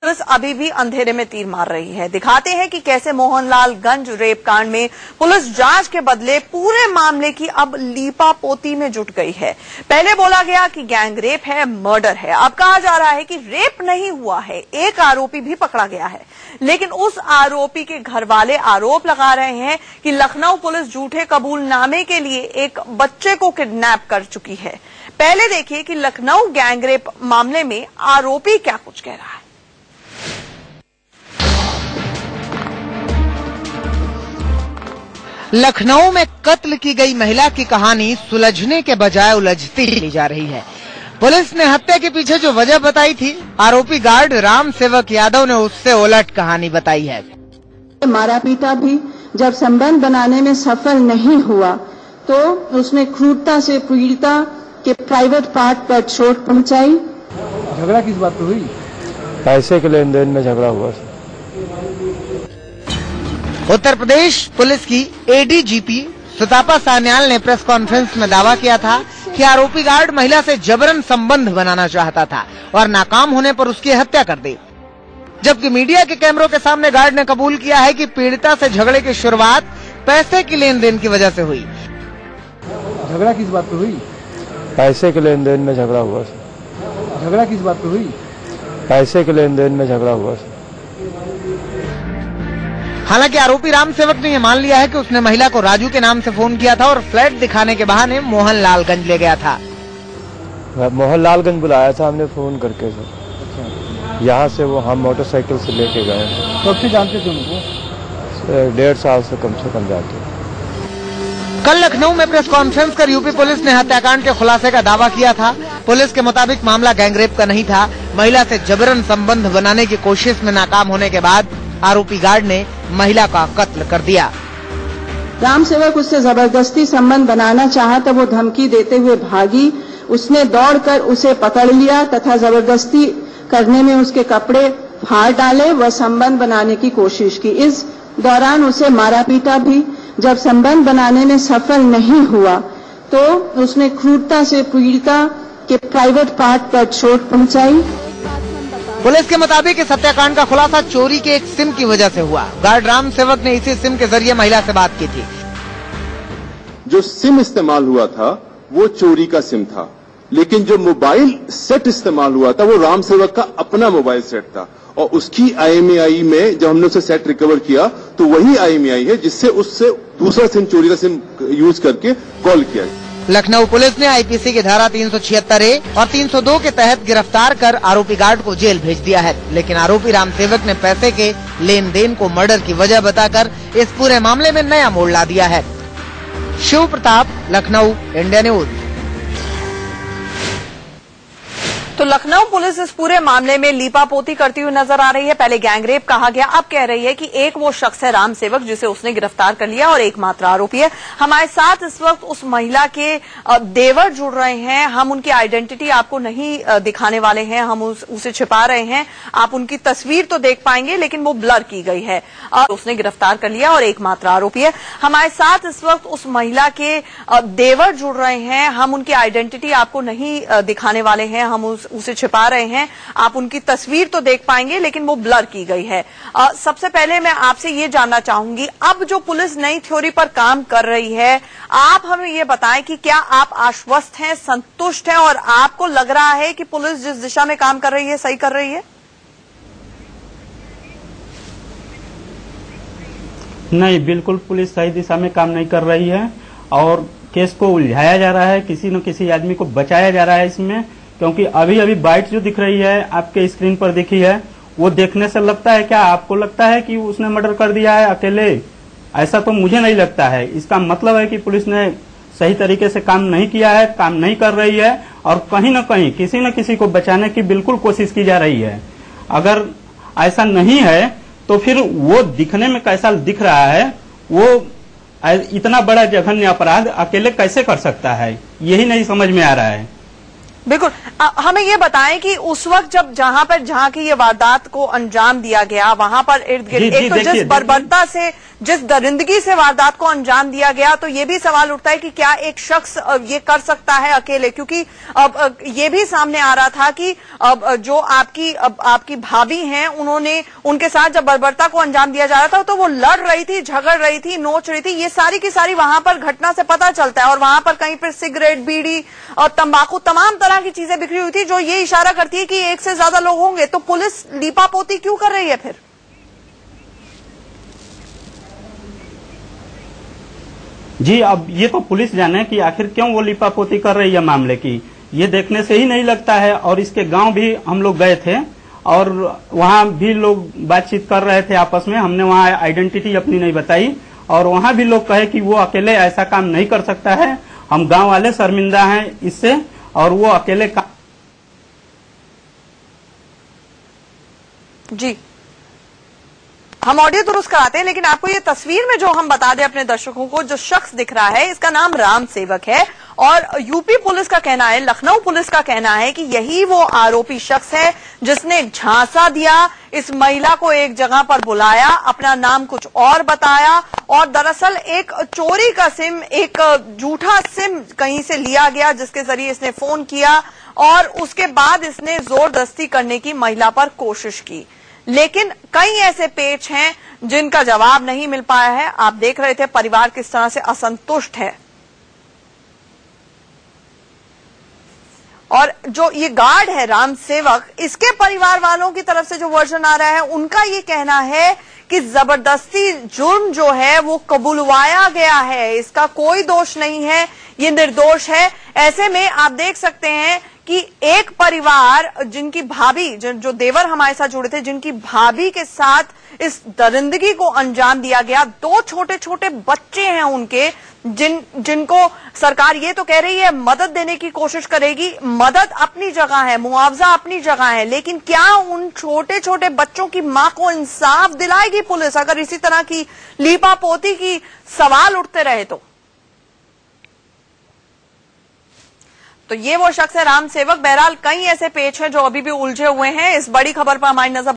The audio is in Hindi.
पुलिस अभी भी अंधेरे में तीर मार रही है। दिखाते हैं कि कैसे मोहनलालगंज रेप कांड में पुलिस जांच के बदले पूरे मामले की अब लीपापोती में जुट गई है। पहले बोला गया कि गैंग रेप है, मर्डर है। अब कहा जा रहा है कि रेप नहीं हुआ है, एक आरोपी भी पकड़ा गया है। लेकिन उस आरोपी के घर वाले आरोप लगा रहे हैं कि लखनऊ पुलिस झूठे कबूलनामे के लिए एक बच्चे को किडनैप कर चुकी है। पहले देखिए कि लखनऊ गैंग रेप मामले में आरोपी क्या कुछ कह रहा है। लखनऊ में कत्ल की गई महिला की कहानी सुलझने के बजाय उलझती ही जा रही है। पुलिस ने हत्या के पीछे जो वजह बताई थी, आरोपी गार्ड राम सेवक यादव ने उससे उलट कहानी बताई है। मारा पीटा भी जब संबंध बनाने में सफल नहीं हुआ तो उसने क्रूरता से पीड़िता के प्राइवेट पार्ट पर चोट पहुंचाई। झगड़ा किस बात पे हुई? पैसे के लेन देन में झगड़ा हुआ। उत्तर प्रदेश पुलिस की एडीजीपी सुतापा सान्याल ने प्रेस कॉन्फ्रेंस में दावा किया था कि आरोपी गार्ड महिला से जबरन संबंध बनाना चाहता था और नाकाम होने पर उसकी हत्या कर दी। जबकि मीडिया के कैमरों के सामने गार्ड ने कबूल किया है कि पीड़िता से झगड़े की शुरुआत पैसे की लेन देन की वजह से हुई। झगड़ा किस बात पे हुई? पैसे के लेन देन में झगड़ा हुआ। झगड़ा किस बात पे हुई? पैसे के लेन देन में झगड़ा हुआ। हालांकि आरोपी राम सेवक ने यह मान लिया है कि उसने महिला को राजू के नाम से फोन किया था और फ्लैट दिखाने के बहाने मोहनलालगंज ले गया था। मोहनलालगंज बुलाया था हमने फोन करके सर। अच्छा। यहाँ से वो हम मोटरसाइकिल से लेके गए। कब से जानते थे उनको? 1.5 साल से कम जानते। कल लखनऊ में प्रेस कॉन्फ्रेंस कर यूपी पुलिस ने हत्याकांड के खुलासे का दावा किया था। पुलिस के मुताबिक मामला गैंगरेप का नहीं था। महिला से जबरन संबंध बनाने की कोशिश में नाकाम होने के बाद आरोपी गार्ड ने महिला का कत्ल कर दिया। राम सेवक उससे जबरदस्ती संबंध बनाना चाहा तो वो धमकी देते हुए भागी। उसने दौड़कर उसे पकड़ लिया तथा जबरदस्ती करने में उसके कपड़े फाड़ डाले व संबंध बनाने की कोशिश की। इस दौरान उसे मारा पीटा भी। जब संबंध बनाने में सफल नहीं हुआ तो उसने क्रूरता से पीड़िता के प्राइवेट पार्ट पर चोट पहुंचाई। पुलिस के मुताबिक इस हत्याकांड का खुलासा चोरी के एक सिम की वजह से हुआ। गार्ड राम सेवक ने इसी सिम के जरिए महिला से बात की थी। जो सिम इस्तेमाल हुआ था वो चोरी का सिम था, लेकिन जो मोबाइल सेट इस्तेमाल हुआ था वो राम सेवक का अपना मोबाइल सेट था और उसकी IMEI में जब हमने उसे सेट रिकवर किया तो वही IMEI है जिससे उससे दूसरा सिम, चोरी का सिम यूज करके कॉल किया। लखनऊ पुलिस ने IPC की धारा 376A और 302 के तहत गिरफ्तार कर आरोपी गार्ड को जेल भेज दिया है। लेकिन आरोपी राम सेवक ने पैसे के लेन देन को मर्डर की वजह बताकर इस पूरे मामले में नया मोड़ ला दिया है। Shiv Pratap, Lucknow, India news. तो लखनऊ पुलिस इस पूरे मामले में लीपापोती करती हुई नजर आ रही है। पहले गैंगरेप कहा गया, अब कह रही है कि एक वो शख्स है राम सेवक जिसे उसने गिरफ्तार कर लिया और एकमात्र आरोपी है। हमारे साथ इस वक्त उस महिला के देवर जुड़ रहे हैं। हम उनकी आइडेंटिटी आपको नहीं दिखाने वाले हैं, हम उसे छिपा रहे हैं। आप उनकी तस्वीर तो देख पाएंगे लेकिन वो ब्लर की गई है। उसने गिरफ्तार कर लिया और एकमात्र आरोपी है। हमारे साथ इस वक्त उस महिला के देवर जुड़ रहे हैं। हम उनकी आइडेंटिटी आपको नहीं दिखाने वाले हैं, हम उसे छिपा रहे हैं। आप उनकी तस्वीर तो देख पाएंगे लेकिन वो ब्लर की गई है। सबसे पहले मैं आपसे ये जानना चाहूंगी, अब जो पुलिस नई थ्योरी पर काम कर रही है, आप हमें ये बताएं कि क्या आप आश्वस्त हैं, संतुष्ट हैं और आपको लग रहा है कि पुलिस जिस दिशा में काम कर रही है सही कर रही है? नहीं, बिल्कुल पुलिस सही दिशा में काम नहीं कर रही है और केस को उलझाया जा रहा है, किसी न किसी आदमी को बचाया जा रहा है इसमें। क्योंकि अभी अभी बाइट जो दिख रही है आपके स्क्रीन पर दिखी है, वो देखने से लगता है, क्या आपको लगता है कि उसने मर्डर कर दिया है अकेले? ऐसा तो मुझे नहीं लगता है। इसका मतलब है कि पुलिस ने सही तरीके से काम नहीं किया है, काम नहीं कर रही है और कहीं न कहीं किसी न किसी को बचाने की बिल्कुल कोशिश की जा रही है। अगर ऐसा नहीं है तो फिर वो दिखने में कैसा दिख रहा है, वो इतना बड़ा जघन्य अपराध अकेले कैसे कर सकता है, यही नहीं समझ में आ रहा है। बिल्कुल। हमें ये बताएं कि उस वक्त जहां की ये वारदात को अंजाम दिया गया, वहां पर इर्द गिर्द एक तो जिस बर्बरता से, जिस दरिंदगी से वारदात को अंजाम दिया गया, तो ये भी सवाल उठता है कि क्या एक शख्स ये कर सकता है अकेले, क्योंकि अब ये भी सामने आ रहा था कि अब जो आपकी भाभी हैं, उन्होंने उनके साथ जब बर्बरता को अंजाम दिया जा रहा था तो वो लड़ रही थी, झगड़ रही थी, नोच रही थी। ये सारी की सारी वहां पर घटना से पता चलता है। और वहां पर कहीं पर सिगरेट, बीड़ी और तंबाकू, तमाम तरह की चीजें बिखरी हुई थी, जो ये इशारा करती है कि एक से ज्यादा लोग होंगे। तो पुलिस लीपापोती क्यों कर रही है फिर? जी, अब ये तो पुलिस जाने कि आखिर क्यों वो लिपापोती कर रही है मामले की। ये देखने से ही नहीं लगता है। और इसके गांव भी हम लोग गए थे और वहां भी लोग बातचीत कर रहे थे आपस में। हमने वहां आइडेंटिटी अपनी नहीं बताई और वहां भी लोग कहे कि वो अकेले ऐसा काम नहीं कर सकता है। हम गांव वाले शर्मिंदा हैं इससे और वो अकेले जी, हम ऑडियो दुरुस्त कराते हैं, लेकिन आपको ये तस्वीर में जो हम बता दें अपने दर्शकों को, जो शख्स दिख रहा है, इसका नाम राम सेवक है। और यूपी पुलिस का कहना है, लखनऊ पुलिस का कहना है कि यही वो आरोपी शख्स है जिसने झांसा दिया, इस महिला को एक जगह पर बुलाया, अपना नाम कुछ और बताया और दरअसल एक चोरी का सिम, एक झूठा सिम कहीं से लिया गया, जिसके जरिए इसने फोन किया और उसके बाद इसने जोरदस्ती करने की महिला पर कोशिश की। लेकिन कई ऐसे पेच हैं जिनका जवाब नहीं मिल पाया है। आप देख रहे थे परिवार किस तरह से असंतुष्ट है। और जो ये गार्ड है राम सेवक, इसके परिवार वालों की तरफ से जो वर्जन आ रहा है, उनका ये कहना है कि जबरदस्ती जुर्म जो है वो कबूलवाया गया है, इसका कोई दोष नहीं है, ये निर्दोष है। ऐसे में आप देख सकते हैं कि एक परिवार जिनकी भाभी, जो देवर हमारे साथ जुड़े थे, जिनकी भाभी के साथ इस दरिंदगी को अंजाम दिया गया, 2 छोटे छोटे बच्चे हैं उनके, जिनको सरकार ये तो कह रही है मदद देने की कोशिश करेगी। मदद अपनी जगह है, मुआवजा अपनी जगह है, लेकिन क्या उन छोटे छोटे बच्चों की मां को इंसाफ दिलाएगी पुलिस अगर इसी तरह की लीपापोती की सवाल उठते रहे तो ये वो शख्स है राम सेवक। बहरहाल कई ऐसे पेच हैं जो अभी भी उलझे हुए हैं। इस बड़ी खबर पर हमारी नजर